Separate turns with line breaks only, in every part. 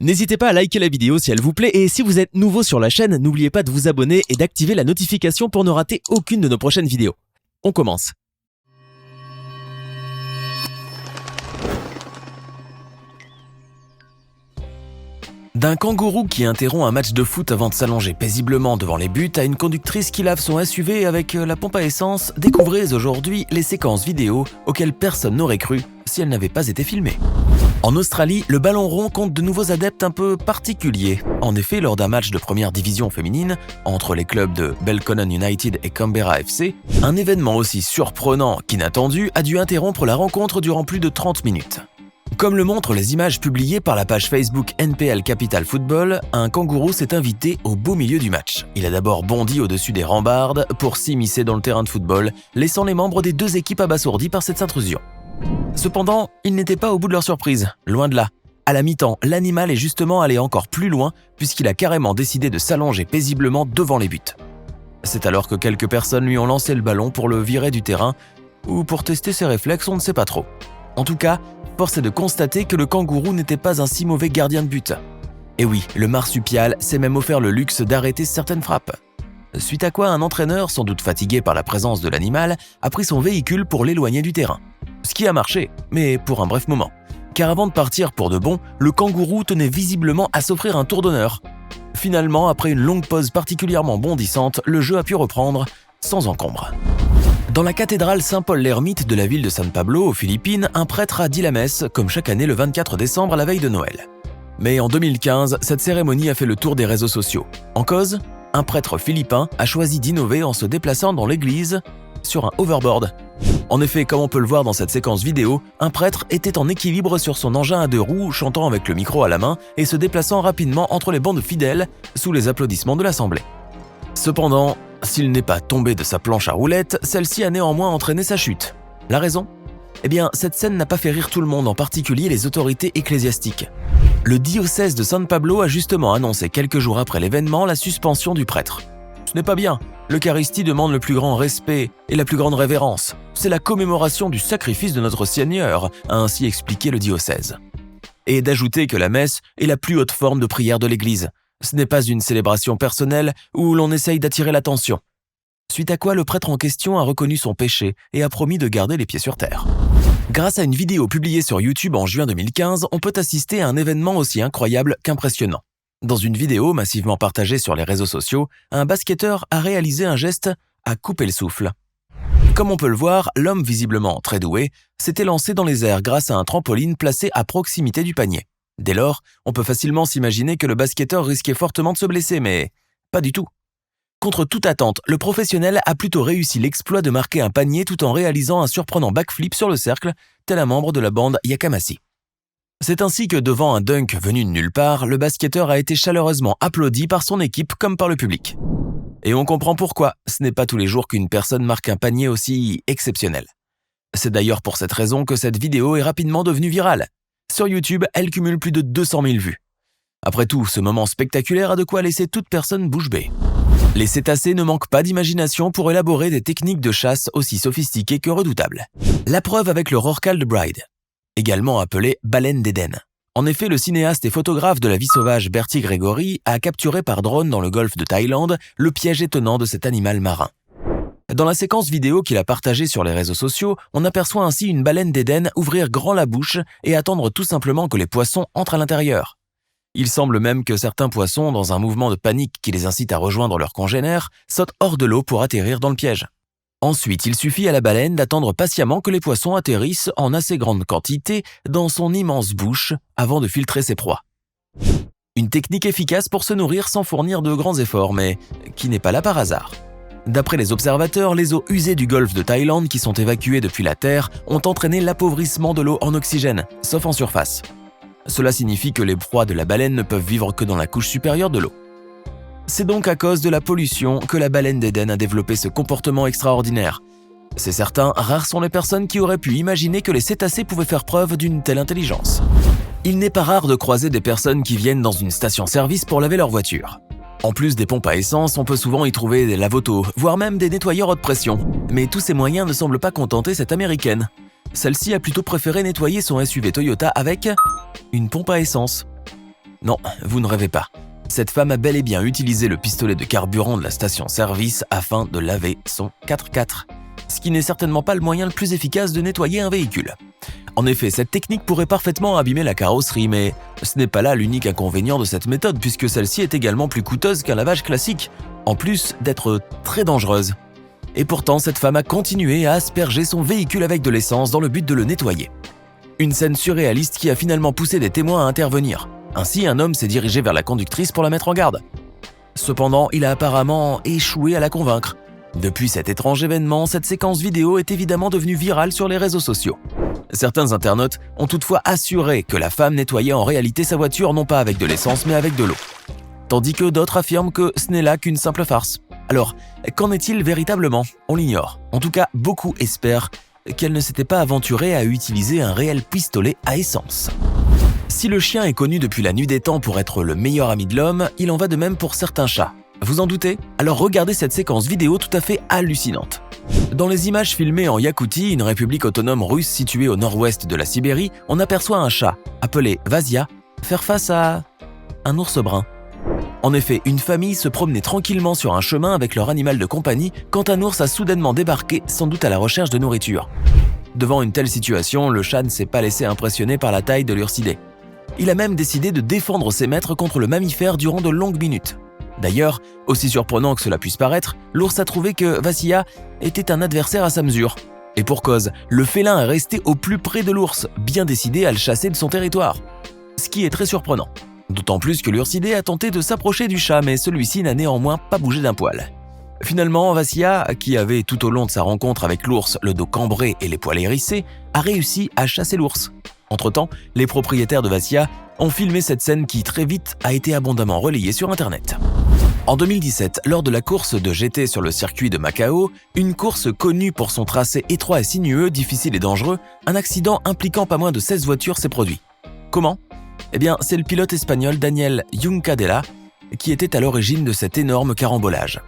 N'hésitez pas à liker la vidéo si elle vous plaît et si vous êtes nouveau sur la chaîne, n'oubliez pas de vous abonner et d'activer la notification pour ne rater aucune de nos prochaines vidéos. On commence. D'un kangourou qui interrompt un match de foot avant de s'allonger paisiblement devant les buts à une conductrice qui lave son SUV avec la pompe à essence, découvrez aujourd'hui les séquences vidéo auxquelles personne n'aurait cru si elles n'avaient pas été filmées. En Australie, le ballon rond compte de nouveaux adeptes un peu particuliers. En effet, lors d'un match de première division féminine, entre les clubs de Belconnen United et Canberra FC, un événement aussi surprenant qu'inattendu a dû interrompre la rencontre durant plus de 30 minutes. Comme le montrent les images publiées par la page Facebook NPL Capital Football, un kangourou s'est invité au beau milieu du match. Il a d'abord bondi au-dessus des rambardes pour s'immiscer dans le terrain de football, laissant les membres des deux équipes abasourdis par cette intrusion. Cependant, ils n'étaient pas au bout de leur surprise, loin de là. À la mi-temps, l'animal est justement allé encore plus loin puisqu'il a carrément décidé de s'allonger paisiblement devant les buts. C'est alors que quelques personnes lui ont lancé le ballon pour le virer du terrain ou pour tester ses réflexes, on ne sait pas trop. En tout cas, force est de constater que le kangourou n'était pas un si mauvais gardien de but. Et oui, le marsupial s'est même offert le luxe d'arrêter certaines frappes. Suite à quoi un entraîneur, sans doute fatigué par la présence de l'animal, a pris son véhicule pour l'éloigner du terrain. Ce qui a marché, mais pour un bref moment. Car avant de partir pour de bon, le kangourou tenait visiblement à s'offrir un tour d'honneur. Finalement, après une longue pause particulièrement bondissante, le jeu a pu reprendre sans encombre. Dans la cathédrale Saint-Paul l'Ermite de la ville de San Pablo, aux Philippines, un prêtre a dit la messe, comme chaque année le 24 décembre à la veille de Noël. Mais en 2015, cette cérémonie a fait le tour des réseaux sociaux. En cause, un prêtre philippin a choisi d'innover en se déplaçant dans l'église sur un hoverboard. En effet, comme on peut le voir dans cette séquence vidéo, un prêtre était en équilibre sur son engin à deux roues, chantant avec le micro à la main et se déplaçant rapidement entre les bancs de fidèles sous les applaudissements de l'assemblée. Cependant, s'il n'est pas tombé de sa planche à roulettes, celle-ci a néanmoins entraîné sa chute. La raison ? Eh bien, cette scène n'a pas fait rire tout le monde, en particulier les autorités ecclésiastiques. Le diocèse de San Pablo a justement annoncé quelques jours après l'événement la suspension du prêtre. Ce n'est pas bien. L'Eucharistie demande le plus grand respect et la plus grande révérence. C'est la commémoration du sacrifice de notre Seigneur, a ainsi expliqué le diocèse. Et d'ajouter que la messe est la plus haute forme de prière de l'Église. Ce n'est pas une célébration personnelle où l'on essaye d'attirer l'attention. Suite à quoi le prêtre en question a reconnu son péché et a promis de garder les pieds sur terre. Grâce à une vidéo publiée sur YouTube en juin 2015, on peut assister à un événement aussi incroyable qu'impressionnant. Dans une vidéo massivement partagée sur les réseaux sociaux, un basketteur a réalisé un geste à couper le souffle. Comme on peut le voir, l'homme visiblement très doué s'était lancé dans les airs grâce à un trampoline placé à proximité du panier. Dès lors, on peut facilement s'imaginer que le basketteur risquait fortement de se blesser, mais pas du tout. Contre toute attente, le professionnel a plutôt réussi l'exploit de marquer un panier tout en réalisant un surprenant backflip sur le cercle, tel un membre de la bande Yakamasi. C'est ainsi que devant un dunk venu de nulle part, le basketteur a été chaleureusement applaudi par son équipe comme par le public. Et on comprend pourquoi, ce n'est pas tous les jours qu'une personne marque un panier aussi exceptionnel. C'est d'ailleurs pour cette raison que cette vidéo est rapidement devenue virale. Sur YouTube, elle cumule plus de 200 000 vues. Après tout, ce moment spectaculaire a de quoi laisser toute personne bouche bée. Les cétacés ne manquent pas d'imagination pour élaborer des techniques de chasse aussi sophistiquées que redoutables. La preuve avec le rorqual de Bride, également appelé baleine d'Éden. En effet, le cinéaste et photographe de la vie sauvage Bertie Gregory a capturé par drone dans le golfe de Thaïlande le piège étonnant de cet animal marin. Dans la séquence vidéo qu'il a partagée sur les réseaux sociaux, on aperçoit ainsi une baleine d'Éden ouvrir grand la bouche et attendre tout simplement que les poissons entrent à l'intérieur. Il semble même que certains poissons, dans un mouvement de panique qui les incite à rejoindre leurs congénères, sautent hors de l'eau pour atterrir dans le piège. Ensuite, il suffit à la baleine d'attendre patiemment que les poissons atterrissent en assez grande quantité dans son immense bouche avant de filtrer ses proies. Une technique efficace pour se nourrir sans fournir de grands efforts, mais qui n'est pas là par hasard. D'après les observateurs, les eaux usées du golfe de Thaïlande qui sont évacuées depuis la Terre ont entraîné l'appauvrissement de l'eau en oxygène, sauf en surface. Cela signifie que les proies de la baleine ne peuvent vivre que dans la couche supérieure de l'eau. C'est donc à cause de la pollution que la baleine d'Éden a développé ce comportement extraordinaire. C'est certain, rares sont les personnes qui auraient pu imaginer que les cétacés pouvaient faire preuve d'une telle intelligence. Il n'est pas rare de croiser des personnes qui viennent dans une station-service pour laver leur voiture. En plus des pompes à essence, on peut souvent y trouver des lave-autos, voire même des nettoyeurs haute pression. Mais tous ces moyens ne semblent pas contenter cette américaine. Celle-ci a plutôt préféré nettoyer son SUV Toyota avec une pompe à essence. Non, vous ne rêvez pas. Cette femme a bel et bien utilisé le pistolet de carburant de la station-service afin de laver son 4x4, ce qui n'est certainement pas le moyen le plus efficace de nettoyer un véhicule. En effet, cette technique pourrait parfaitement abîmer la carrosserie, mais ce n'est pas là l'unique inconvénient de cette méthode puisque celle-ci est également plus coûteuse qu'un lavage classique, en plus d'être très dangereuse. Et pourtant, cette femme a continué à asperger son véhicule avec de l'essence dans le but de le nettoyer. Une scène surréaliste qui a finalement poussé des témoins à intervenir. Ainsi, un homme s'est dirigé vers la conductrice pour la mettre en garde. Cependant, il a apparemment échoué à la convaincre. Depuis cet étrange événement, cette séquence vidéo est évidemment devenue virale sur les réseaux sociaux. Certains internautes ont toutefois assuré que la femme nettoyait en réalité sa voiture non pas avec de l'essence mais avec de l'eau. Tandis que d'autres affirment que ce n'est là qu'une simple farce. Alors, qu'en est-il véritablement? On l'ignore. En tout cas, beaucoup espèrent qu'elle ne s'était pas aventurée à utiliser un réel pistolet à essence. Si le chien est connu depuis la nuit des temps pour être le meilleur ami de l'homme, il en va de même pour certains chats. Vous en doutez? Alors regardez cette séquence vidéo tout à fait hallucinante. Dans les images filmées en Yakoutie, une république autonome russe située au nord-ouest de la Sibérie, on aperçoit un chat, appelé Vasia, faire face à un ours brun. En effet, une famille se promenait tranquillement sur un chemin avec leur animal de compagnie quand un ours a soudainement débarqué, sans doute à la recherche de nourriture. Devant une telle situation, le chat ne s'est pas laissé impressionner par la taille de l'ursidé. Il a même décidé de défendre ses maîtres contre le mammifère durant de longues minutes. D'ailleurs, aussi surprenant que cela puisse paraître, l'ours a trouvé que Vasia était un adversaire à sa mesure. Et pour cause, le félin est resté au plus près de l'ours, bien décidé à le chasser de son territoire. Ce qui est très surprenant. D'autant plus que l'ursidé a tenté de s'approcher du chat, mais celui-ci n'a néanmoins pas bougé d'un poil. Finalement, Vasia, qui avait tout au long de sa rencontre avec l'ours le dos cambré et les poils hérissés, a réussi à chasser l'ours. Entre-temps, les propriétaires de Vasia ont filmé cette scène qui très vite a été abondamment relayée sur Internet. En 2017, lors de la course de GT sur le circuit de Macao, une course connue pour son tracé étroit et sinueux, difficile et dangereux, un accident impliquant pas moins de 16 voitures s'est produit. Comment? Eh bien, c'est le pilote espagnol Daniel Juncadella qui était à l'origine de cet énorme carambolage.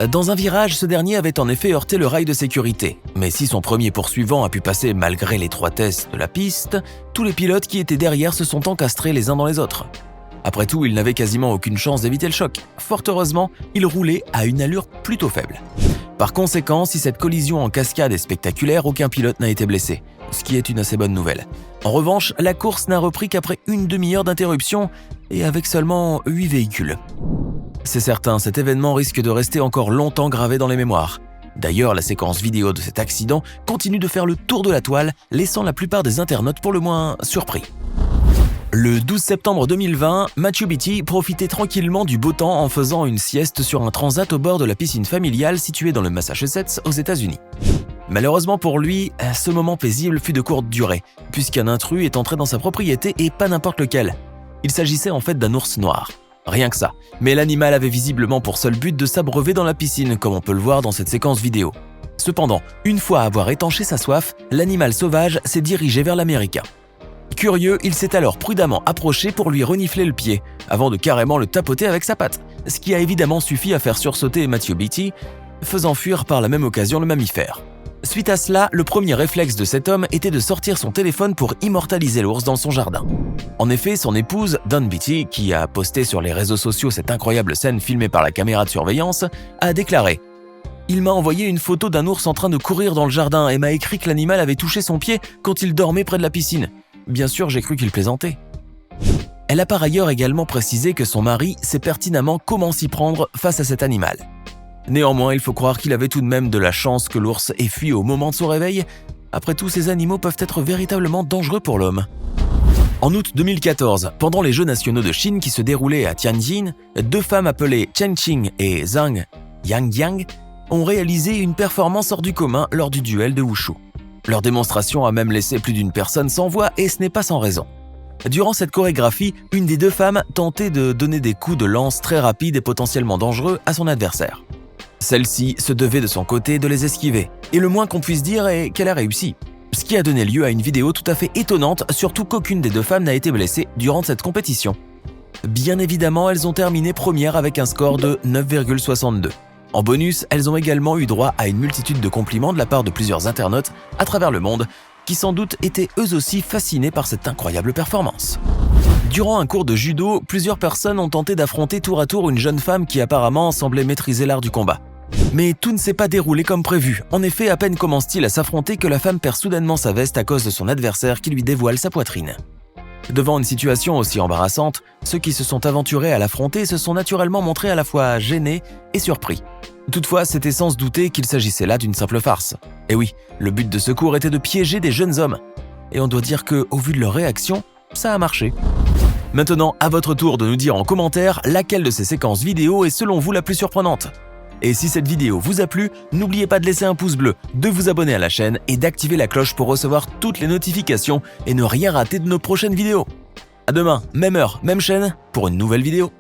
Dans un virage, ce dernier avait en effet heurté le rail de sécurité. Mais si son premier poursuivant a pu passer malgré l'étroitesse de la piste, tous les pilotes qui étaient derrière se sont encastrés les uns dans les autres. Après tout, il n'avait quasiment aucune chance d'éviter le choc. Fort heureusement, il roulait à une allure plutôt faible. Par conséquent, si cette collision en cascade est spectaculaire, aucun pilote n'a été blessé, ce qui est une assez bonne nouvelle. En revanche, la course n'a repris qu'après une demi-heure d'interruption et avec seulement 8 véhicules. C'est certain, cet événement risque de rester encore longtemps gravé dans les mémoires. D'ailleurs, la séquence vidéo de cet accident continue de faire le tour de la toile, laissant la plupart des internautes pour le moins surpris. Le 12 septembre 2020, Matthew Beatty profitait tranquillement du beau temps en faisant une sieste sur un transat au bord de la piscine familiale située dans le Massachusetts, aux États-Unis. Malheureusement pour lui, ce moment paisible fut de courte durée, puisqu'un intrus est entré dans sa propriété et pas n'importe lequel. Il s'agissait en fait d'un ours noir. Rien que ça, mais l'animal avait visiblement pour seul but de s'abreuver dans la piscine, comme on peut le voir dans cette séquence vidéo. Cependant, une fois avoir étanché sa soif, l'animal sauvage s'est dirigé vers l'Américain. Curieux, il s'est alors prudemment approché pour lui renifler le pied, avant de carrément le tapoter avec sa patte, ce qui a évidemment suffi à faire sursauter Matthew Beatty, faisant fuir par la même occasion le mammifère. Suite à cela, le premier réflexe de cet homme était de sortir son téléphone pour immortaliser l'ours dans son jardin. En effet, son épouse, Dawn Beatty, qui a posté sur les réseaux sociaux cette incroyable scène filmée par la caméra de surveillance, a déclaré « Il m'a envoyé une photo d'un ours en train de courir dans le jardin et m'a écrit que l'animal avait touché son pied quand il dormait près de la piscine. Bien sûr, j'ai cru qu'il plaisantait. » Elle a par ailleurs également précisé que son mari sait pertinemment comment s'y prendre face à cet animal. Néanmoins, il faut croire qu'il avait tout de même de la chance que l'ours ait fui au moment de son réveil. Après tout, ces animaux peuvent être véritablement dangereux pour l'homme. En août 2014, pendant les Jeux nationaux de Chine qui se déroulaient à Tianjin, 2 femmes appelées Chen Qing et Zhang Yangyang ont réalisé une performance hors du commun lors du duel de Wushu. Leur démonstration a même laissé plus d'une personne sans voix et ce n'est pas sans raison. Durant cette chorégraphie, une des 2 femmes tentait de donner des coups de lance très rapides et potentiellement dangereux à son adversaire. Celle-ci se devait de son côté de les esquiver, et le moins qu'on puisse dire est qu'elle a réussi. Ce qui a donné lieu à une vidéo tout à fait étonnante, surtout qu'aucune des 2 femmes n'a été blessée durant cette compétition. Bien évidemment, elles ont terminé première avec un score de 9,62. En bonus, elles ont également eu droit à une multitude de compliments de la part de plusieurs internautes à travers le monde, qui sans doute étaient eux aussi fascinés par cette incroyable performance. Durant un cours de judo, plusieurs personnes ont tenté d'affronter tour à tour une jeune femme qui apparemment semblait maîtriser l'art du combat. Mais tout ne s'est pas déroulé comme prévu. En effet, à peine commence-t-il à s'affronter que la femme perd soudainement sa veste à cause de son adversaire qui lui dévoile sa poitrine. Devant une situation aussi embarrassante, ceux qui se sont aventurés à l'affronter se sont naturellement montrés à la fois gênés et surpris. Toutefois, c'était sans se douter qu'il s'agissait là d'une simple farce. Et oui, le but de ce cours était de piéger des jeunes hommes. Et on doit dire que, au vu de leur réaction, ça a marché. Maintenant, à votre tour de nous dire en commentaire laquelle de ces séquences vidéo est selon vous la plus surprenante. Et si cette vidéo vous a plu, n'oubliez pas de laisser un pouce bleu, de vous abonner à la chaîne et d'activer la cloche pour recevoir toutes les notifications et ne rien rater de nos prochaines vidéos. À demain, même heure, même chaîne, pour une nouvelle vidéo.